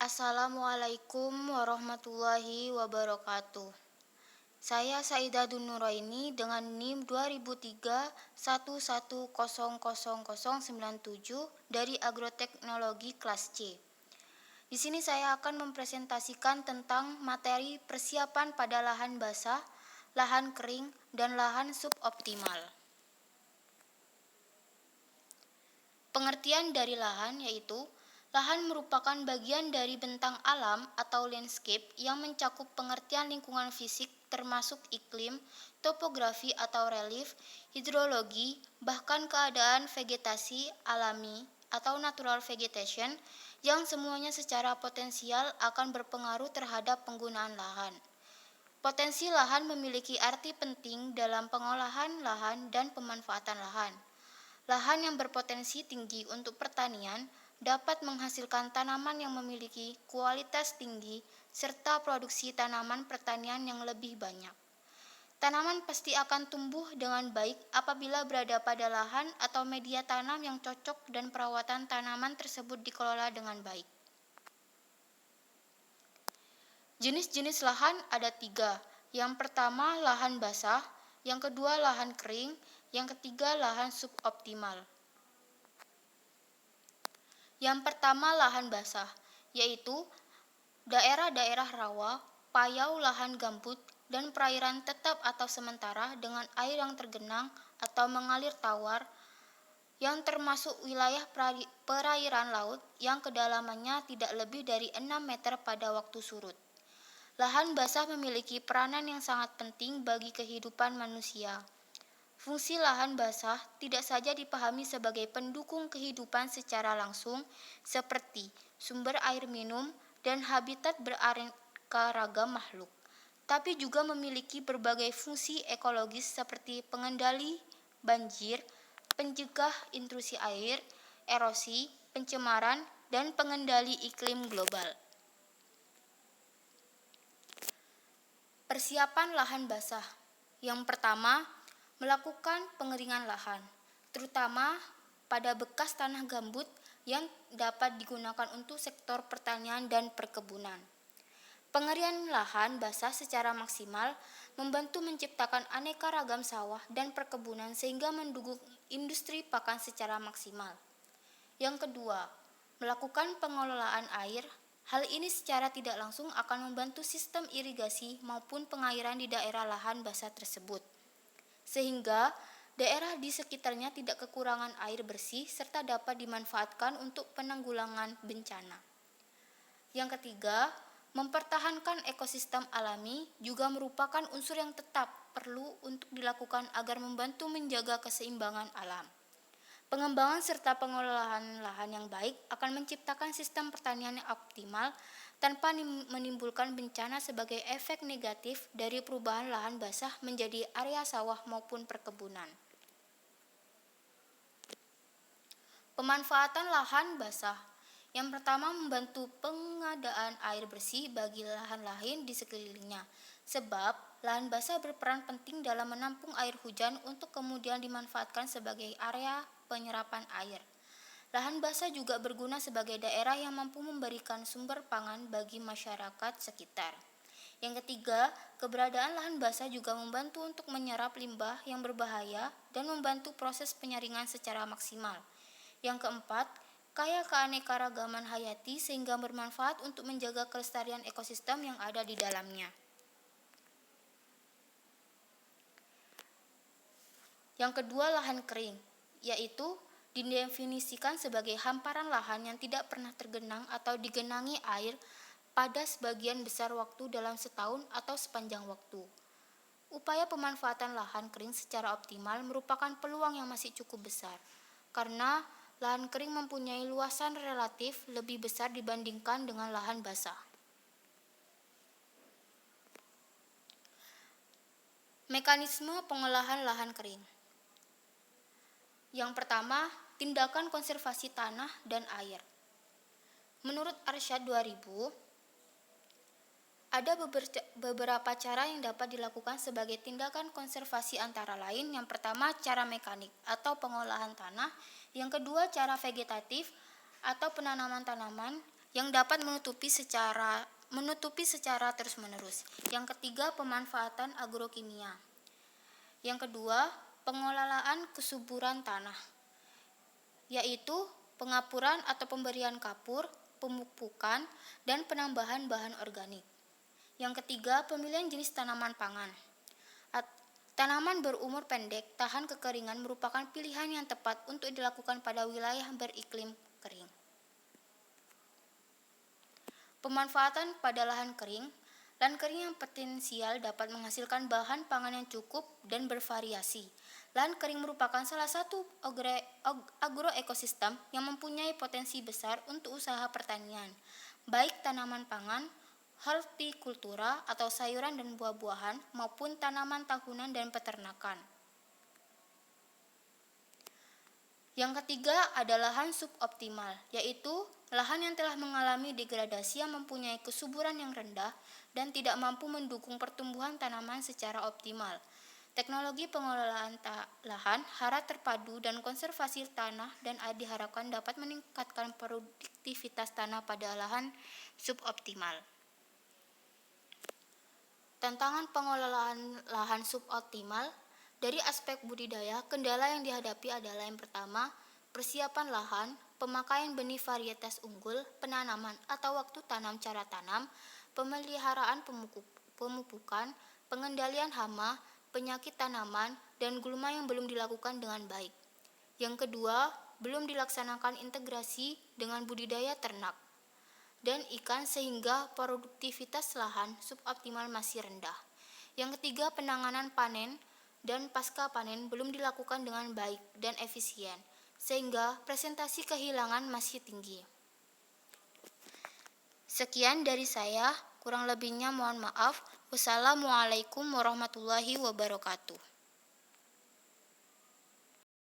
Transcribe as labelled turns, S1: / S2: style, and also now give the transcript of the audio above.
S1: Assalamualaikum warahmatullahi wabarakatuh. Saya Saidah Nuraini dengan NIM 2003 11000097 dari Agroteknologi kelas C. Di sini saya akan mempresentasikan tentang materi persiapan pada lahan basah, lahan kering, dan lahan suboptimal. Pengertian dari lahan yaitu lahan merupakan bagian dari bentang alam atau landscape yang mencakup pengertian lingkungan fisik termasuk iklim, topografi atau relief, hidrologi, bahkan keadaan vegetasi alami atau natural vegetation yang semuanya secara potensial akan berpengaruh terhadap penggunaan lahan. Potensi lahan memiliki arti penting dalam pengolahan lahan dan pemanfaatan lahan. Lahan yang berpotensi tinggi untuk pertanian dapat menghasilkan tanaman yang memiliki kualitas tinggi serta produksi tanaman pertanian yang lebih banyak. Tanaman pasti akan tumbuh dengan baik apabila berada pada lahan atau media tanam yang cocok dan perawatan tanaman tersebut dikelola dengan baik. Jenis-jenis lahan ada 3. Yang pertama lahan basah, yang kedua lahan kering, yang ketiga lahan suboptimal. Yang pertama lahan basah, yaitu daerah-daerah rawa, payau lahan gambut, dan perairan tetap atau sementara dengan air yang tergenang atau mengalir tawar, yang termasuk wilayah perairan laut yang kedalamannya tidak lebih dari 6 meter pada waktu surut. Lahan basah memiliki peranan yang sangat penting bagi kehidupan manusia. Fungsi lahan basah tidak saja dipahami sebagai pendukung kehidupan secara langsung, seperti sumber air minum dan habitat beraneka ragam makhluk, tapi juga memiliki berbagai fungsi ekologis seperti pengendali banjir, pencegah intrusi air, erosi, pencemaran, dan pengendali iklim global. Persiapan lahan basah. Yang pertama, melakukan pengeringan lahan, terutama pada bekas tanah gambut yang dapat digunakan untuk sektor pertanian dan perkebunan. Pengeringan lahan basah secara maksimal membantu menciptakan aneka ragam sawah dan perkebunan sehingga mendukung industri pakan secara maksimal. Yang kedua, melakukan pengelolaan air. Hal ini secara tidak langsung akan membantu sistem irigasi maupun pengairan di daerah lahan basah tersebut, sehingga daerah di sekitarnya tidak kekurangan air bersih serta dapat dimanfaatkan untuk penanggulangan bencana. Yang ketiga, mempertahankan ekosistem alami juga merupakan unsur yang tetap perlu untuk dilakukan agar membantu menjaga keseimbangan alam. Pengembangan serta pengelolaan lahan yang baik akan menciptakan sistem pertanian yang optimal tanpa menimbulkan bencana sebagai efek negatif dari perubahan lahan basah menjadi area sawah maupun perkebunan. Pemanfaatan lahan basah. Yang pertama, membantu pengadaan air bersih bagi lahan lain di sekelilingnya, sebab lahan basah berperan penting dalam menampung air hujan untuk kemudian dimanfaatkan sebagai area penyerapan air. Lahan basah juga berguna sebagai daerah yang mampu memberikan sumber pangan bagi masyarakat sekitar. Yang ketiga, keberadaan lahan basah juga membantu untuk menyerap limbah yang berbahaya dan membantu proses penyaringan secara maksimal. Yang keempat, kaya keanekaragaman hayati sehingga bermanfaat untuk menjaga kelestarian ekosistem yang ada di dalamnya. Yang kedua, lahan kering, yaitu didefinisikan sebagai hamparan lahan yang tidak pernah tergenang atau digenangi air pada sebagian besar waktu dalam setahun atau sepanjang waktu. Upaya pemanfaatan lahan kering secara optimal merupakan peluang yang masih cukup besar, karena lahan kering mempunyai luasan relatif lebih besar dibandingkan dengan lahan basah. Mekanisme pengolahan lahan kering. Yang pertama, tindakan konservasi tanah dan air. Menurut Arsyad 2000, ada beberapa cara yang dapat dilakukan sebagai tindakan konservasi antara lain. Yang pertama, cara mekanik atau pengolahan tanah. Yang kedua, cara vegetatif atau penanaman tanaman. yang dapat menutupi secara terus-menerus. Yang ketiga, pemanfaatan agrokimia. Yang kedua, pengelolaan kesuburan tanah, yaitu pengapuran atau pemberian kapur, pemupukan, dan penambahan bahan organik. Yang ketiga, pemilihan jenis tanaman pangan. Tanaman berumur pendek, tahan kekeringan merupakan pilihan yang tepat untuk dilakukan pada wilayah beriklim kering. Pemanfaatan pada lahan kering. Lahan kering yang potensial dapat menghasilkan bahan pangan yang cukup dan bervariasi. Lahan kering merupakan salah satu agroekosistem yang mempunyai potensi besar untuk usaha pertanian, baik tanaman pangan, hortikultura atau sayuran dan buah-buahan maupun tanaman tahunan dan peternakan. Yang ketiga adalah lahan suboptimal, yaitu lahan yang telah mengalami degradasi yang mempunyai kesuburan yang rendah dan tidak mampu mendukung pertumbuhan tanaman secara optimal. Teknologi pengelolaan lahan harus terpadu dan konservasi tanah dan diharapkan dapat meningkatkan produktivitas tanah pada lahan suboptimal. Tantangan pengelolaan lahan suboptimal. Dari aspek budidaya, kendala yang dihadapi adalah yang pertama, persiapan lahan, pemakaian benih varietas unggul, penanaman atau waktu tanam cara tanam, pemeliharaan pemupukan, pengendalian hama, penyakit tanaman, dan gulma yang belum dilakukan dengan baik. Yang kedua, belum dilaksanakan integrasi dengan budidaya ternak dan ikan sehingga produktivitas lahan suboptimal masih rendah. Yang ketiga, penanganan panen dan pasca panen belum dilakukan dengan baik dan efisien, sehingga presentasi kehilangan masih tinggi. Sekian dari saya, kurang lebihnya mohon maaf. Wassalamualaikum warahmatullahi wabarakatuh.